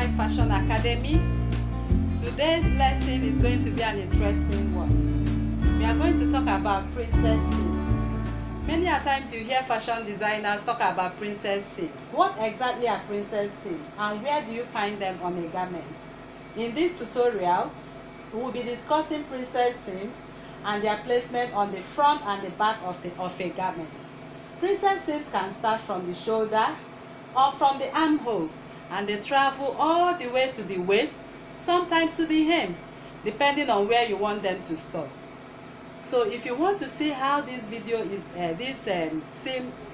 CORSET Fashion Academy. Today's lesson is going to be an interesting one. We are going to talk about princess seams. Many a times you hear fashion designers talk about princess seams. What exactly are princess seams and where do you find them on a garment? In this tutorial, we will be discussing princess seams and their placement on the front and the back of a garment. Princess seams can start from the shoulder or from the armhole, and they travel all the way to the waist, sometimes to the hem, depending on where you want them to stop. So if you want to see how this video is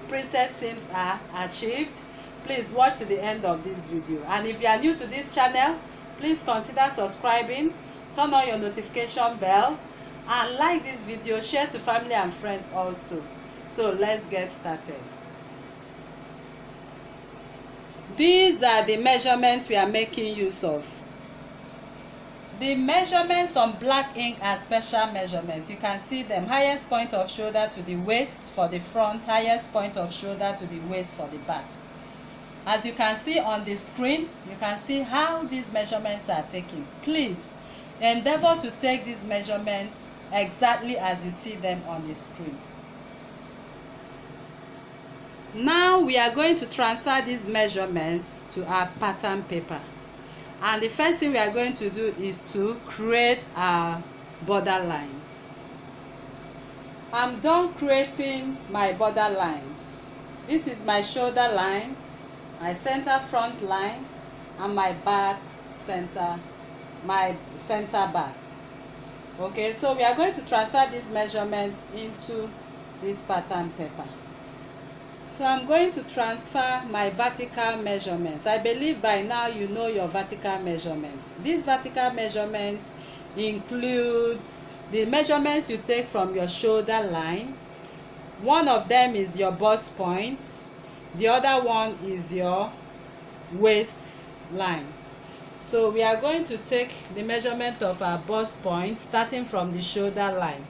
princess seams are achieved, please watch to the end of this video. And if you are new to this channel, please consider subscribing, turn on your notification bell, and like this video, share to family and friends also. So let's get started. These are the measurements we are making use of. The measurements on black ink are special measurements. You can see them. Highest point of shoulder to the waist for the front, highest point of shoulder to the waist for the back. As you can see on the screen, you can see how these measurements are taken. Please endeavor to take these measurements exactly as you see them on the screen. Now we are going to transfer these measurements to our pattern paper. And the first thing we are going to do is to create our border lines. I'm done creating my border lines. This is my shoulder line, my center front line, and my back center, my center back. Okay, so we are going to transfer these measurements into this pattern paper. So I'm going to transfer my vertical measurements. I believe by now you know your vertical measurements. These vertical measurements include the measurements you take from your shoulder line. One of them is your bust point. The other one is your waist line. So we are going to take the measurements of our bust point starting from the shoulder line.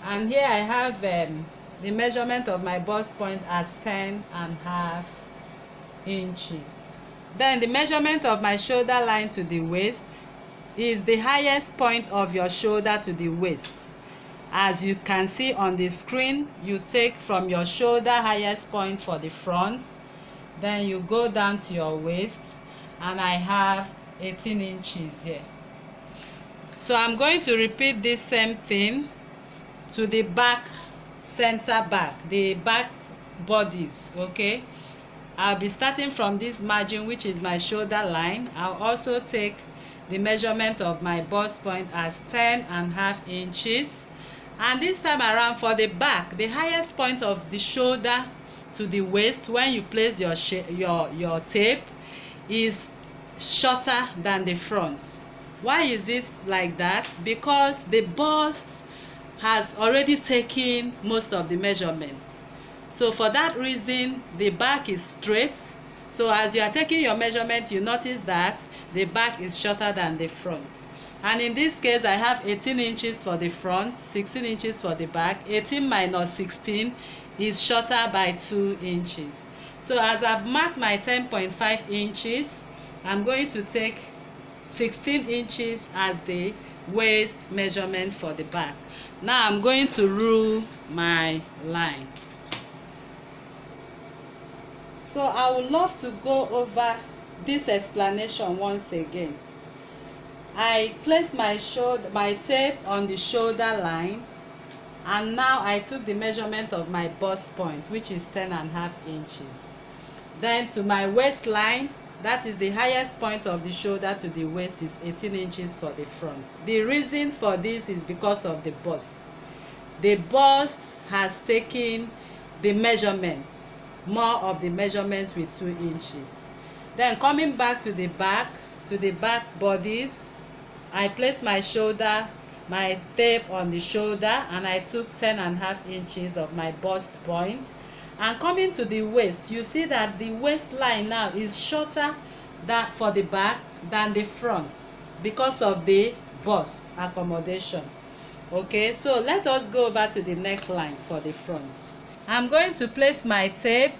And here I have the measurement of my bust point as 10.5 inches. Then the measurement of my shoulder line to the waist is the highest point of your shoulder to the waist. As you can see on the screen, you take from your shoulder highest point for the front, then you go down to your waist, and I have 18 inches here. So I'm going to repeat this same thing to the back center back, the back bodies. Okay, I'll be starting from this margin, which is my shoulder line. I'll also take the measurement of my bust point as 10.5 inches, and this time around for the back, the highest point of the shoulder to the waist when you place your tape is shorter than the front. Why is it like that? Because the bust has already taken most of the measurements. So for that reason, the back is straight. So as you are taking your measurement, you notice that the back is shorter than the front. And in this case, I have 18 inches for the front, 16 inches for the back. 18 minus 16 is shorter by 2 inches. So as I've marked my 10.5 inches, I'm going to take 16 inches as the waist measurement for the back. Now I'm going to rule my line. So I would love to go over this explanation once again. I placed my tape on the shoulder line, and now I took the measurement of my bust point, which is 10.5 inches. Then to my waistline, that is the highest point of the shoulder to the waist, is 18 inches for the front. The reason for this is because of the bust. The bust has taken the measurements, more of the measurements with 2 inches. Then coming back to the back bodies, I placed my tape on the shoulder, and I took 10.5 inches of my bust point. And coming to the waist, you see that the waistline now is shorter for the back than the front because of the bust accommodation. Okay, so let us go over to the neckline for the front. I'm going to place my tape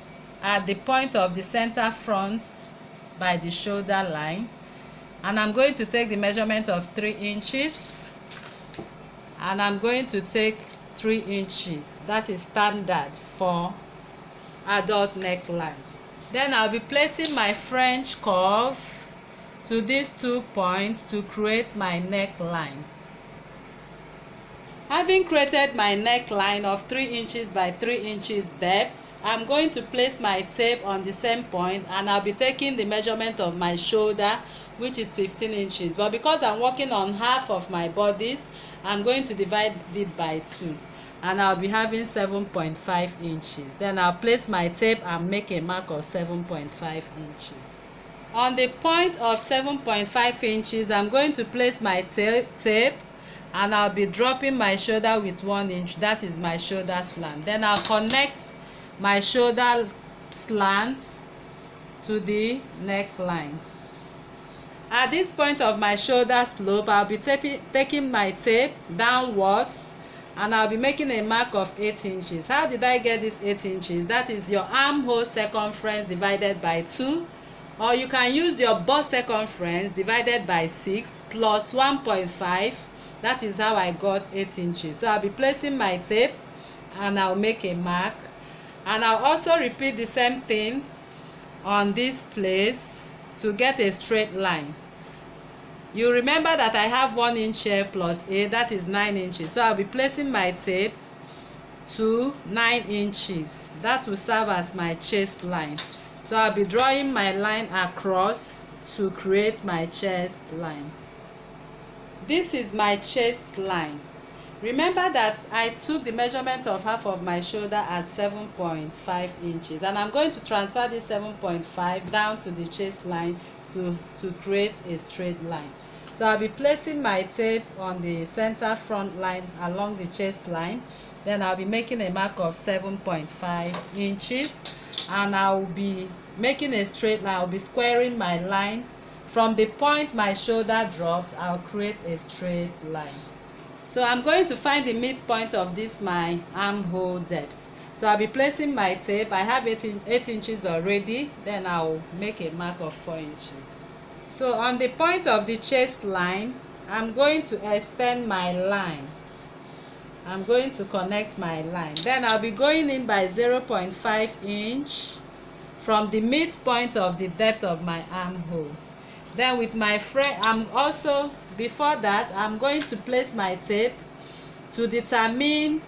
at the point of the center front by the shoulder line, and I'm going to take the measurement of 3 inches, and I'm going to take 3 inches. That is standard for adult neckline. Then I'll be placing my French curve to these 2 points to create my neckline. Having created my neckline of 3 inches by 3 inches depth, I'm going to place my tape on the same point, and I'll be taking the measurement of my shoulder, which is 15 inches. But because I'm working on half of my bodice, I'm going to divide it by 2, and I'll be having 7.5 inches. Then I'll place my tape and make a mark of 7.5 inches. On the point of 7.5 inches, I'm going to place my tape, and I'll be dropping my shoulder with 1 inch. That is my shoulder slant. Then I'll connect my shoulder slant to the neckline. At this point of my shoulder slope, I'll be taking my tape downwards, and I'll be making a mark of 8 inches. How did I get this 8 inches? That is your armhole circumference divided by 2, or you can use your bust circumference divided by 6 plus 1.5. That is how I got 8 inches. So I'll be placing my tape, and I'll make a mark, and I'll also repeat the same thing on this place to get a straight line. You remember that I have 1 inch here plus 8, that is 9 inches. So I'll be placing my tape to 9 inches. That will serve as my chest line. So I'll be drawing my line across to create my chest line. This is my chest line. Remember that I took the measurement of half of my shoulder as 7.5 inches, and I'm going to transfer this 7.5 down to the chest line to create a straight line. So I'll be placing my tape on the center front line along the chest line. Then I'll be making a mark of 7.5 inches, and I'll be making a straight line. I'll be squaring my line. From the point my shoulder dropped, I'll create a straight line. So I'm going to find the midpoint of this my armhole depth. So I'll be placing my tape. I have 8 inches already. Then I'll make a mark of 4 inches. So on the point of the chest line, I'm going to extend my line. I'm going to connect my line. Then I'll be going in by 0.5 inch from the midpoint of the depth of my armhole. Then with my friend, before that, I'm going to place my tape to determine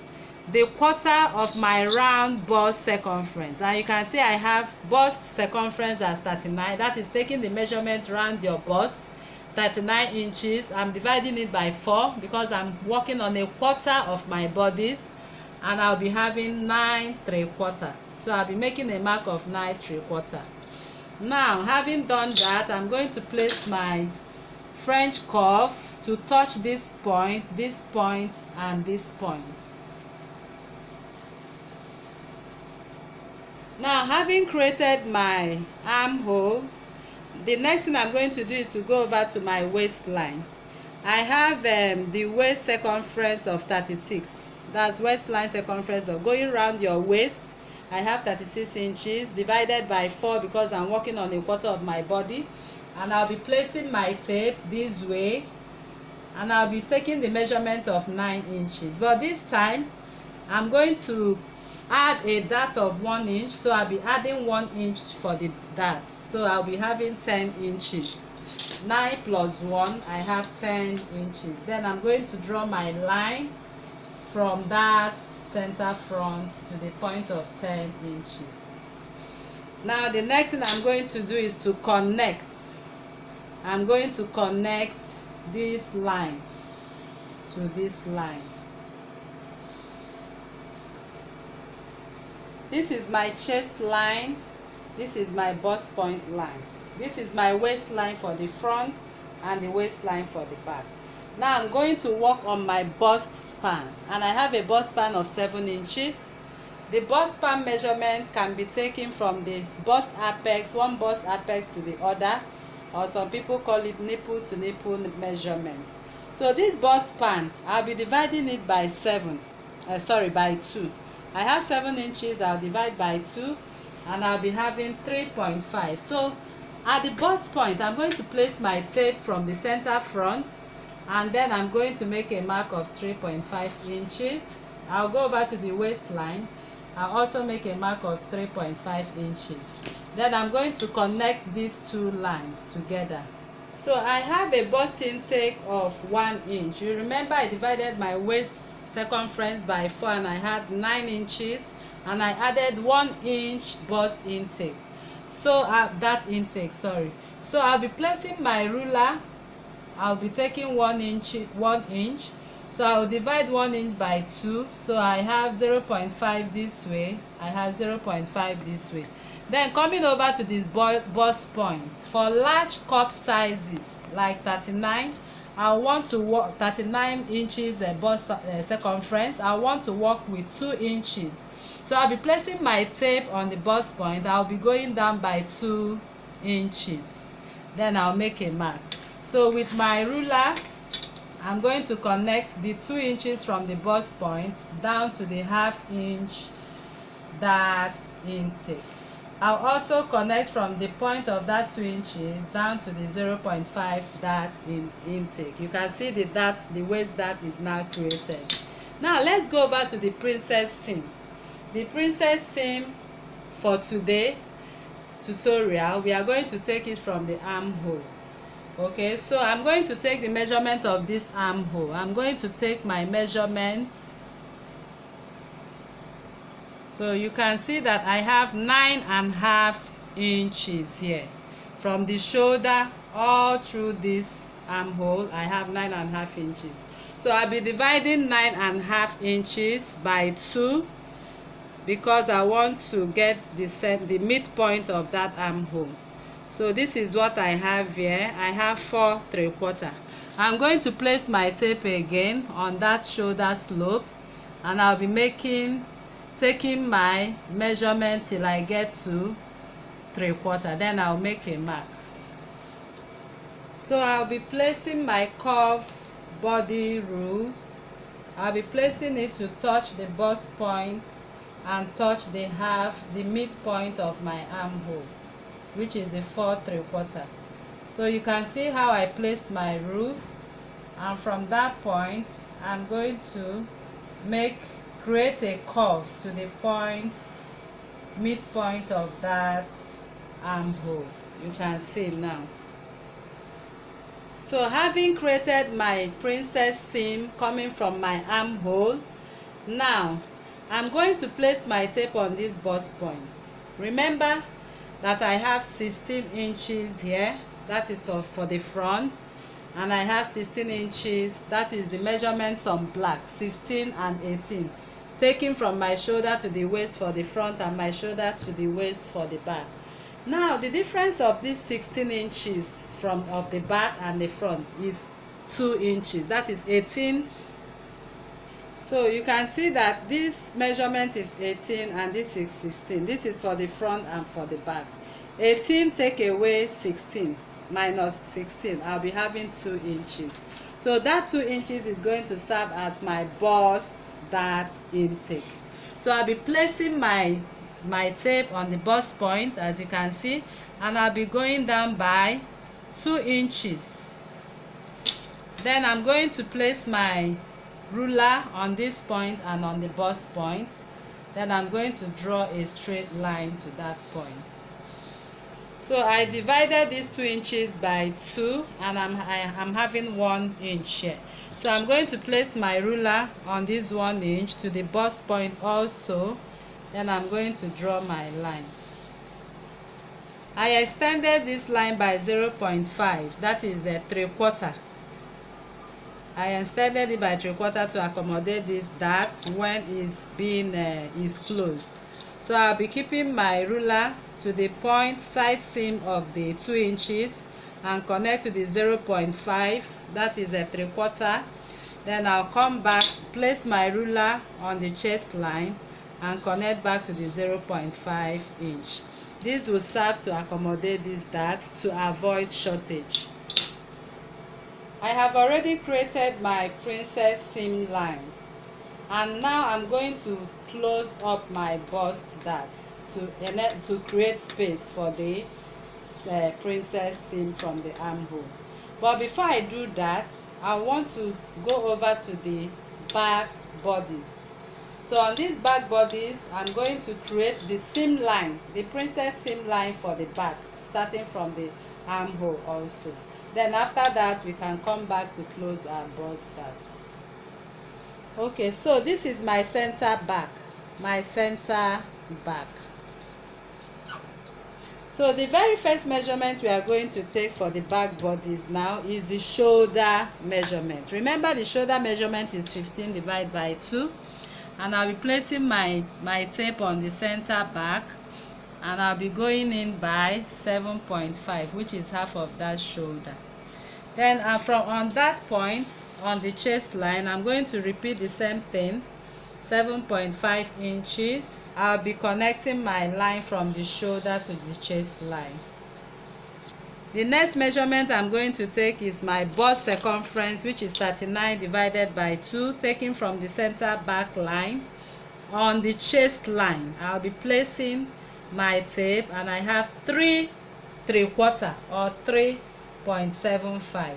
the quarter of my round bust circumference. And you can see I have bust circumference as 39. That is taking the measurement around your bust, 39 inches. I'm dividing it by 4 because I'm working on a quarter of my bodice, and I'll be having 9 3/4. So I'll be making a mark of 9 3/4. Now, having done that, I'm going to place my French curve to touch this point, and this point. Now, having created my armhole, the next thing I'm going to do is to go over to my waistline. I have the waist circumference of 36. That's waistline circumference of going around your waist. I have 36 inches divided by 4 because I'm working on a quarter of my body, and I'll be placing my tape this way, and I'll be taking the measurement of 9 inches. But this time I'm going to add a dart of 1 inch, so I'll be adding 1 inch for the dart. So I'll be having 10 inches. 9 plus 1, I have 10 inches. Then I'm going to draw my line from that center front to the point of 10 inches. Now the next thing I'm going to do is to connect. I'm going to connect this line to this line. This is my chest line. This is my bust point line. This is my waistline for the front and the waistline for the back. Now I'm going to work on my bust span, and I have a bust span of 7 inches. The bust span measurement can be taken from the bust apex, one bust apex to the other, or some people call it nipple to nipple measurement. So this bust span, I'll be dividing it by 2. I have 7 inches, I'll divide by 2, and I'll be having 3.5. So At the bust point, I'm going to place my tape from the center front, and then I'm going to make a mark of 3.5 inches. I'll go over to the waistline. I'll also make a mark of 3.5 inches. Then I'm going to connect these two lines together. So I have a bust intake of 1 inch. You remember I divided my waist circumference by 4 and I had 9 inches, and I added 1 inch bust intake. So that intake, sorry. So I'll be placing my ruler. I'll be taking 1 inch. So I'll divide 1 inch by 2. So I have 0.5 this way. I have 0.5 this way. Then coming over to the bust points. For large cup sizes like 39, I want to work 39 inches bust circumference. I want to work with 2 inches. So I'll be placing my tape on the bust point. I'll be going down by 2 inches. Then I'll make a mark. So with my ruler, I'm going to connect the 2 inches from the bust point down to the 1/2 inch that intake. I'll also connect from the point of that 2 inches down to the 0.5 dart intake. You can see the waist dart is now created. Now let's go over to the princess seam. The princess seam for today tutorial, we are going to take it from the armhole. Okay, so I'm going to take the measurement of this armhole. I'm going to take my measurements. So you can see that I have 9.5 inches here. From the shoulder all through this armhole, I have 9.5 inches. So I'll be dividing 9.5 inches by 2 because I want to get the midpoint of that armhole. So this is what I have here. I have 4 3/4. I'm going to place my tape again on that shoulder slope, and I'll be taking my measurement till I get to 3/4. Then I'll make a mark. So I'll be placing my curve body rule. I'll be placing it to touch the bust point and touch the midpoint of my armhole, which is the 4 3/4. So you can see how I placed my rule, and from that point I'm going to create a curve to the midpoint of that armhole. You can see now. So having created my princess seam coming from my armhole, now I'm going to place my tape on these bust points. Remember that I have 16 inches here, that is for the front, and I have 16 inches, that is the measurements on black, 16 and 18, taken from my shoulder to the waist for the front and my shoulder to the waist for the back. Now the difference of these 16 inches of the back and the front is 2 inches, that is 18. So you can see that this measurement is 18 and this is 16. This is for the front and for the back. 18 take away 16 minus 16, I'll be having 2 inches. So that 2 inches is going to serve as my bust dart intake. So I'll be placing my tape on the bust point, as you can see, and I'll be going down by 2 inches. Then I'm going to place my ruler on this point and on the bust point. Then I'm going to draw a straight line to that point. So I divided these 2 inches by 2, and I'm having 1 inch here. So I'm going to place my ruler on this 1 inch to the bust point also. Then I'm going to draw my line. I extended this line by 0.5, that is the 3/4. I extended it by 3/4 to accommodate this dart when it's closed. So I'll be keeping my ruler to the point side seam of the 2 inches and connect to the 0.5, that is a 3/4. Then I'll come back, place my ruler on the chest line and connect back to the 0.5 inch. This will serve to accommodate this dart to avoid shortage. I have already created my princess seam line, and now I'm going to close up my bust dart to create space for the princess seam from the armhole. But before I do that, I want to go over to the back bodice. So on this back bodice, I'm going to create the seam line, the princess seam line for the back, starting from the armhole also. Then after that, we can come back to close our bust that. Okay, so this is my center back, So the very first measurement we are going to take for the back bodice now is the shoulder measurement. Remember, the shoulder measurement is 15 divided by 2, and I'll be placing my tape on the center back, and I'll be going in by 7.5, which is half of that shoulder. Then from on that point on the chest line, I'm going to repeat the same thing, 7.5 inches. I'll be connecting my line from the shoulder to the chest line. The next measurement I'm going to take is my bust circumference, which is 39 divided by 2, taken from the center back line. On the chest line, I'll be placing my tape, and I have 3/3 or 3.75.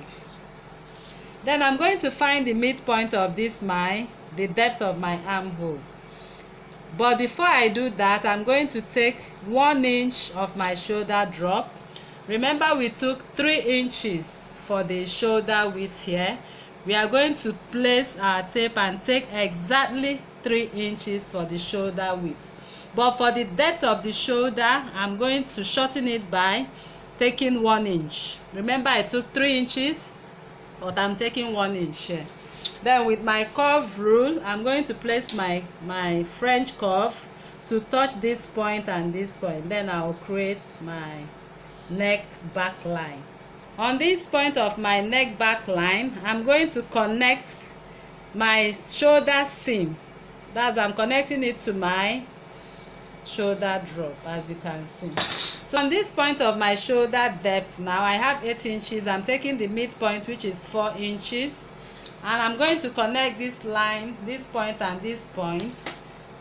Then I'm going to find the midpoint of this the depth of my armhole. But before I do that, I'm going to take 1 inch of my shoulder drop. Remember, we took 3 inches for the shoulder width here. We are going to place our tape and take exactly 3 inches for the shoulder width. But for the depth of the shoulder, I'm going to shorten it by taking 1 inch. Remember, I took 3 inches, but I'm taking 1 inch here. Then with my curve rule, I'm going to place my French curve to touch this point and this point. Then I'll create my neck back line. On this point of my neck back line, I'm going to connect my shoulder seam. That's, I'm connecting it to my shoulder drop, as you can see. So on this point of my shoulder depth now, I have 8 inches. I'm taking the midpoint, which is 4 inches. And I'm going to connect this line, this point and this point,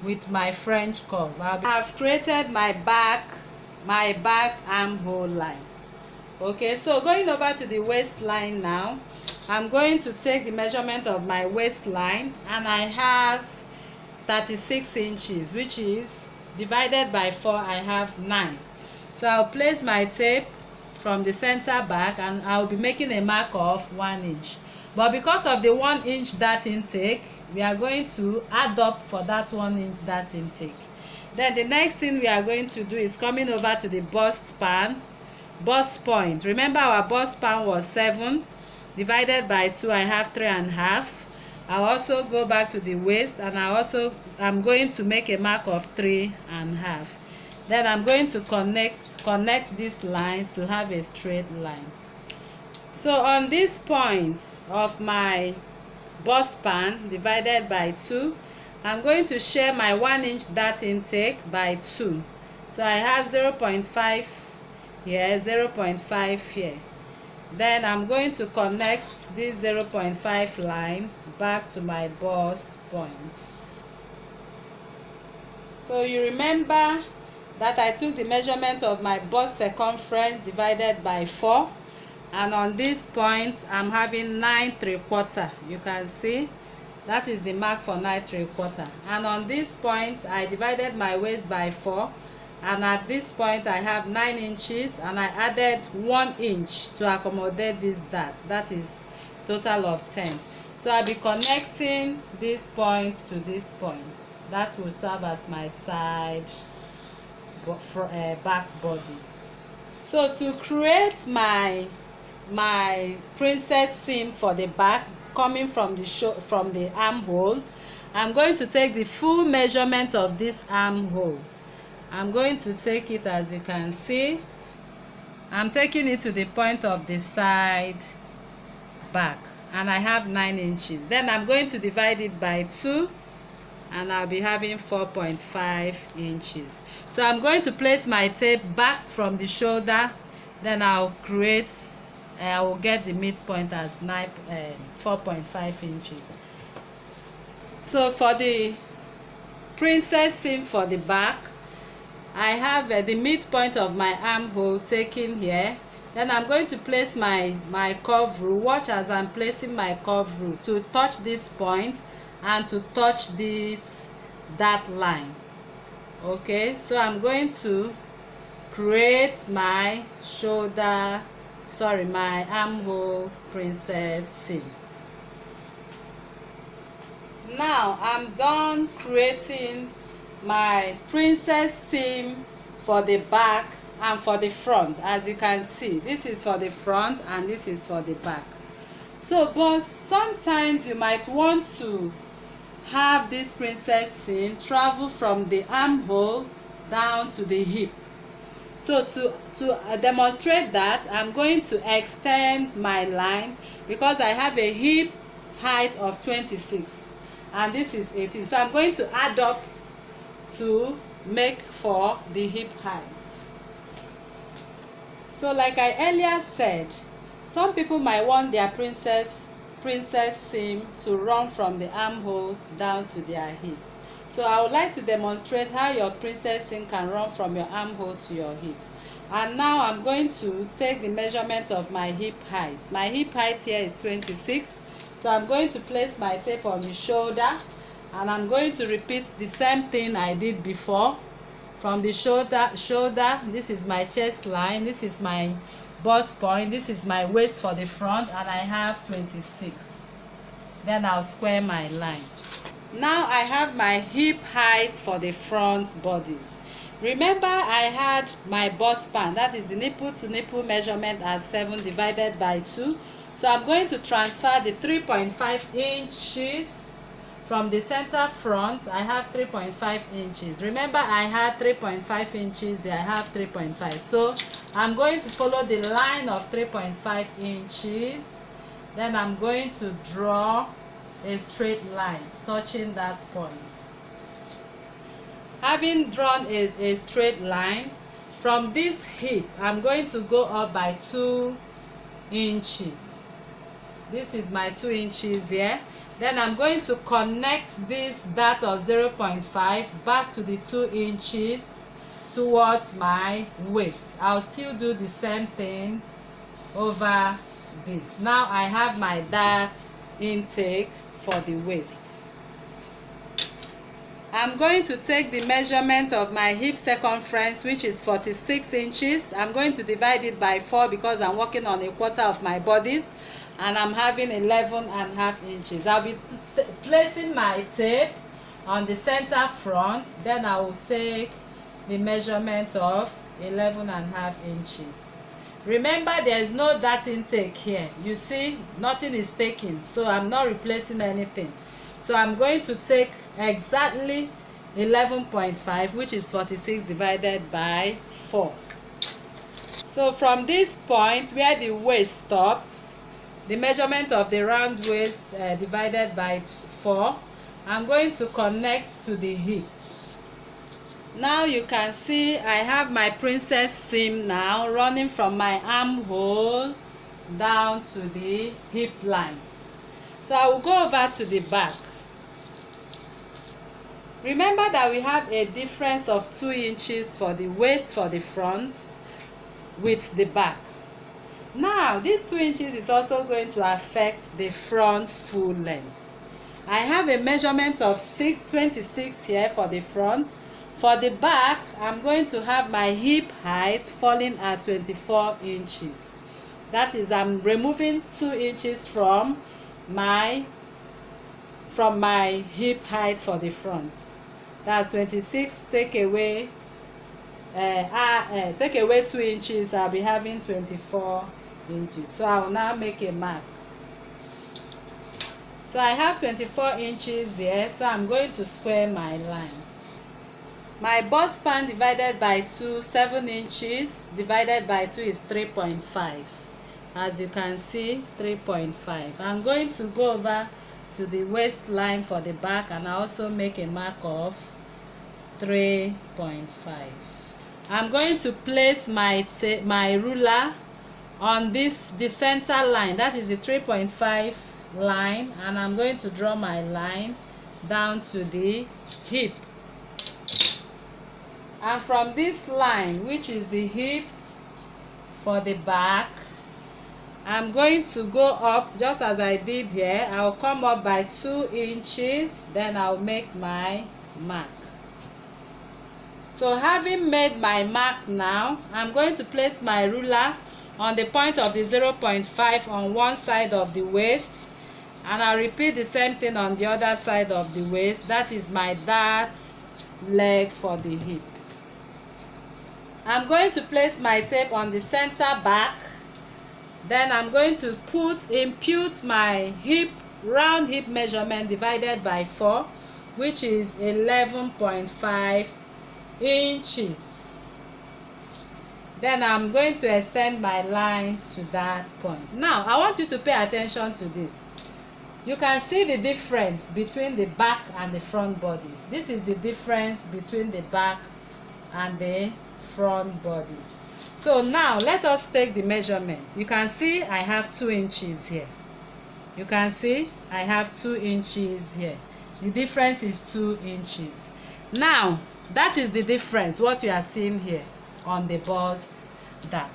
with my French curve. I have created my back armhole line. Okay, so going over to the waistline now, I'm going to take the measurement of my waistline, and I have 36 inches, which is divided by 4, I have 9. So I'll place my tape from the center back, and I'll be making a mark of 1 inch. But because of the 1 inch dart intake, we are going to add up for that 1 inch dart intake. Then the next thing we are going to do is coming over to the bust point. Remember, our bust span was 7 divided by 2, I have 3.5. I'll also go back to the waist, and I'm going to make a mark of 3.5. Then I'm going to connect these lines to have a straight line. So on this point of my bust span divided by 2, I'm going to share my 1 inch dart intake by 2. So I have 0.5 here, 0.5 here. Then I'm going to connect this 0.5 line back to my bust point. So you remember that I took the measurement of my bust circumference divided by 4. And on this point, I'm having 9/3. You can see that is the mark for 9/3. And on this point, I divided my waist by 4. And at this point, I have 9 inches, and I added 1 inch to accommodate this dart. That is total of 10. So I'll be connecting this point to this point. That will serve as my side back bodies. So to create my princess seam for the back, coming from the armhole, I'm going to take the full measurement of this armhole. I'm going to take it, as you can see, I'm taking it to the point of the side back, and I have 9 inches. Then I'm going to divide it by 2, and I'll be having 4.5 inches. So I'm going to place my tape back from the shoulder. Then I will get the midpoint as 4.5 inches. So for the princess seam for the back, I have the midpoint of my armhole taken here. Then I'm going to place my curve rule. Watch as I'm placing my curve rule to touch this point and to touch this dot line. Okay, so I'm going to create my my armhole princess seam. Now I'm done creating my princess seam for the back and for the front. As you can see, this is for the front and this is for the back. So but sometimes you might want to have this princess seam travel from the armhole down to the hip. So to demonstrate that, I'm going to extend my line because I have a hip height of 26 and this is 18. So I'm going to add up to make for the hip height. So like I earlier said, some people might want their princess seam to run from the armhole down to their hip. So I would like to demonstrate how your princess seam can run from your armhole to your hip. And now I'm going to take the measurement of my hip height. My hip height here is 26. So I'm going to place my tape on the shoulder and I'm going to repeat the same thing I did before. From the shoulder, this is my chest line, this is my bust point, this is my waist for the front, and I have 26. Then I'll square my line. Now I have my hip height for the front bodice. Remember I had my bust span, that is the nipple to nipple measurement as 7 divided by 2. So I'm going to transfer the 3.5 inches from the center front. I have 3.5 inches. Remember I had 3.5 inches, I have 3.5. So I'm going to follow the line of 3.5 inches. Then I'm going to draw a straight line touching that point. Having drawn a straight line, from this hip I'm going to go up by 2 inches. This is my 2 inches here. Then I'm going to connect this dot of 0.5 back to the 2 inches towards my waist. I'll still do the same thing over this. Now I have my dart intake for the waist. I'm going to take the measurement of my hip circumference, which is 46 inches. I'm going to divide it by 4 because I'm working on a quarter of my bodice, and I'm having 11.5 inches. I'll be placing my tape on the center front. Then I will take the measurement of 11.5 inches. Remember, there is no dart intake here. You see, nothing is taken, so I'm not replacing anything. So I'm going to take exactly 11.5, which is 46 divided by 4. So from this point where the waist stops, the measurement of the round waist divided by 4, I'm going to connect to the hip. Now you can see I have my princess seam now running from my armhole down to the hip line. So I will go over to the back. Remember that we have a difference of 2 inches for the waist for the front with the back. Now this 2 inches is also going to affect the front full length. I have a measurement of 26 here for the front. For the back, I'm going to have my hip height falling at 24 inches. That is, I'm removing 2 inches from my hip height for the front. That's 26. Take away 2 inches. I'll be having 24 inches. So I will now make a mark. So I have 24 inches here. So I'm going to square my line. My bust span divided by 2, 7 inches divided by 2 is 3.5. As you can see, 3.5. I'm going to go over to the waistline for the back and I also make a mark of 3.5. I'm going to place my ruler on the center line, that is the 3.5 line, and I'm going to draw my line down to the hip. And from this line, which is the hip for the back, I'm going to go up just as I did here. I'll come up by 2 inches, then I'll make my mark. So having made my mark now, I'm going to place my ruler on the point of the 0.5 on one side of the waist, and I'll repeat the same thing on the other side of the waist. That is my dart leg for the hip. I'm going to place my tape on the center back. Then I'm going to impute my round hip measurement divided by 4, which is 11.5 inches. Then I'm going to extend my line to that point. Now I want you to pay attention to this. You can see the difference between the back and the front bodies. This is the difference between the back and the front bodies. So now let us take the measurement. You can see I have 2 inches here. You can see I have 2 inches here. The difference is 2 inches. Now that is the difference, what you are seeing here on the bust dart.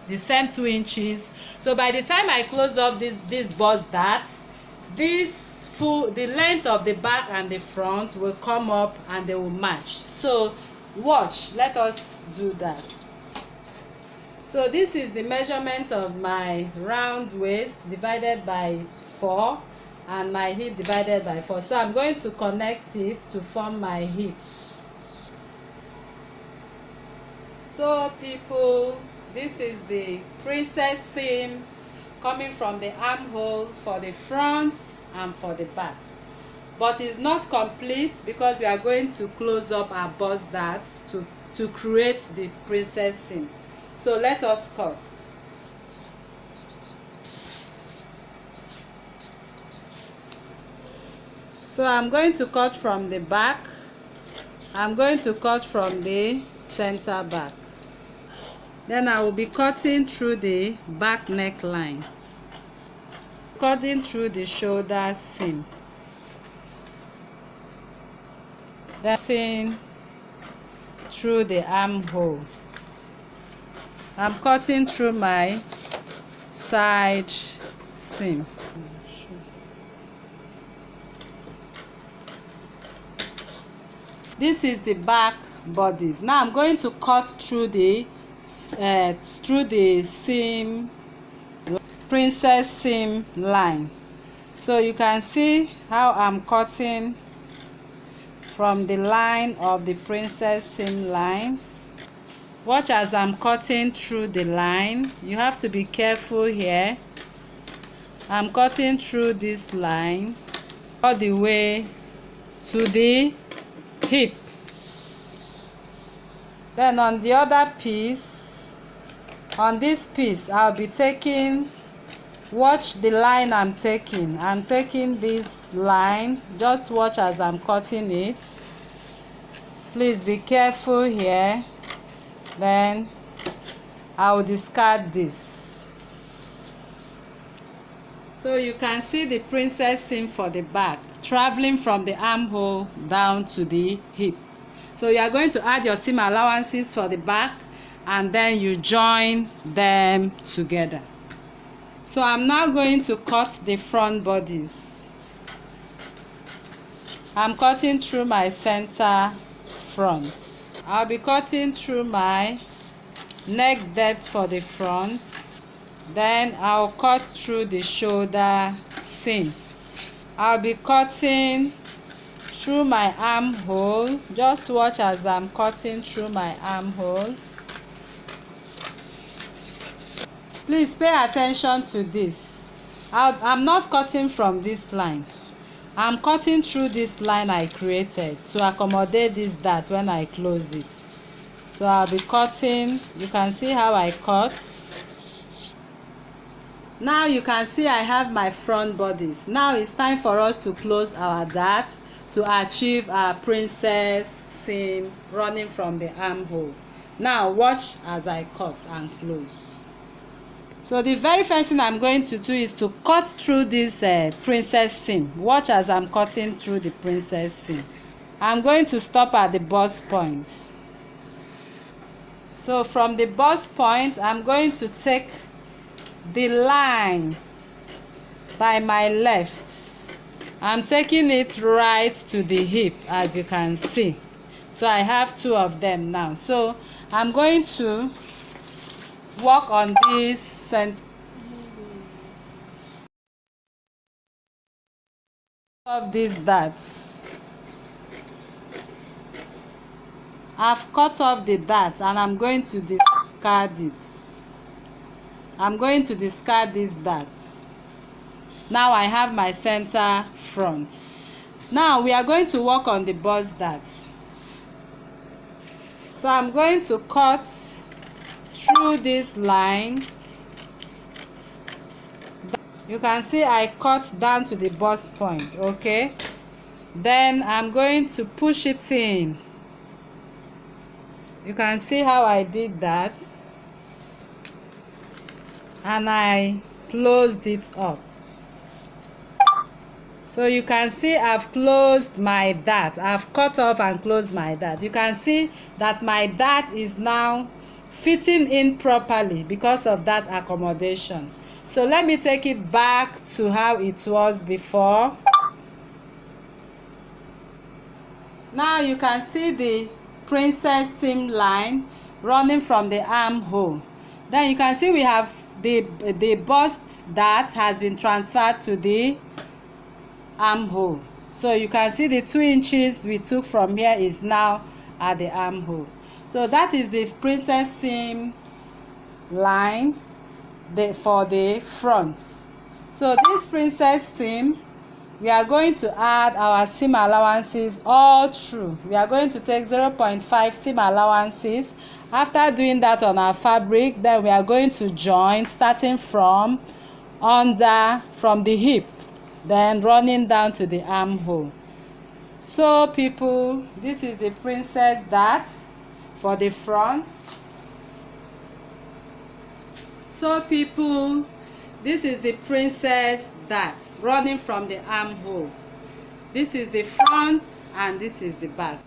The same 2 inches. So by the time I close off this bust dart, the length of the back and the front will come up and they will match. So watch, let us do that. So this is the measurement of my round waist divided by 4 and my hip divided by 4. So I'm going to connect it to form my hip. So people, this is the princess seam coming from the armhole for the front and for the back. But it's not complete because we are going to close up our bust dart to create the princess seam. So let us cut. So I'm going to cut from the back. I'm going to cut from the center back. Then I will be cutting through the back neckline, cutting through the shoulder seam, then through the armhole. I'm cutting through my side seam. This is the back bodies. Now I'm going to cut through the seam, princess seam line. So you can see how I'm cutting from the line of the princess seam line. Watch as I'm cutting through the line. You have to be careful here. I'm cutting through this line all the way to the hip. Then on the other piece, on this piece, I'll be taking, watch the line I'm taking. I'm taking this line. Just watch as I'm cutting it. Please be careful here. Then I will discard this. So you can see the princess seam for the back traveling from the armhole down to the hip. So you are going to add your seam allowances for the back and then you join them together. So I'm now going to cut the front bodies. I'm cutting through my center front. I'll be cutting through my neck depth for the front. Then I'll cut through the shoulder seam. I'll be cutting through my armhole. Just watch as I'm cutting through my armhole. Please pay attention to this. I'm not cutting from this line. I'm cutting through this line I created to accommodate this dart when I close it. So I'll be cutting. You can see how I cut. Now you can see I have my front bodies. Now it's time for us to close our dart to achieve our princess seam running from the armhole. Now watch as I cut and close. So the very first thing I'm going to do is to cut through this princess seam. Watch as I'm cutting through the princess seam. I'm going to stop at the bust point. So from the bust point, I'm going to take the line by my left. I'm taking it right to the hip, as you can see. So I have two of them now. So I'm going to work on this center of these darts. I've cut off the darts and I'm going to discard it. I'm going to discard these darts. Now I have my center front. Now we are going to work on the bust darts. So I'm going to cut through this line. You can see I cut down to the bust point, okay? Then I'm going to push it in. You can see how I did that. And I closed it up. So you can see I've closed my dart. I've cut off and closed my dart. You can see that my dart is now fitting in properly because of that accommodation. So let me take it back to how it was before. Now you can see the princess seam line running from the armhole. Then you can see we have the bust dart has been transferred to the armhole. So you can see the 2 inches we took from here is now at the armhole. So that is the princess seam line for the front. So this princess seam, we are going to add our seam allowances all through. We are going to take 0.5 seam allowances. After doing that on our fabric, then we are going to join starting from the hip, then running down to the armhole. So people, this is the princess dart for the front. So people, this is the princess dart running from the armhole. This is the front and this is the back.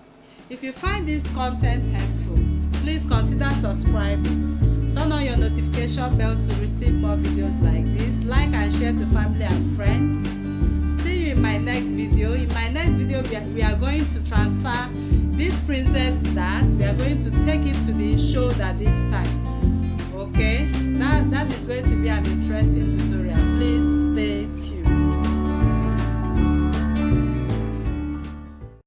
If you find this content helpful, please consider subscribing. Turn on your notification bell to receive more videos like this. Like and share to family and friends. See you in my next video. In my next video, we are going to transfer this princess dart. We are going to take it to the shoulder this time. Okay, that is going to be an interesting tutorial.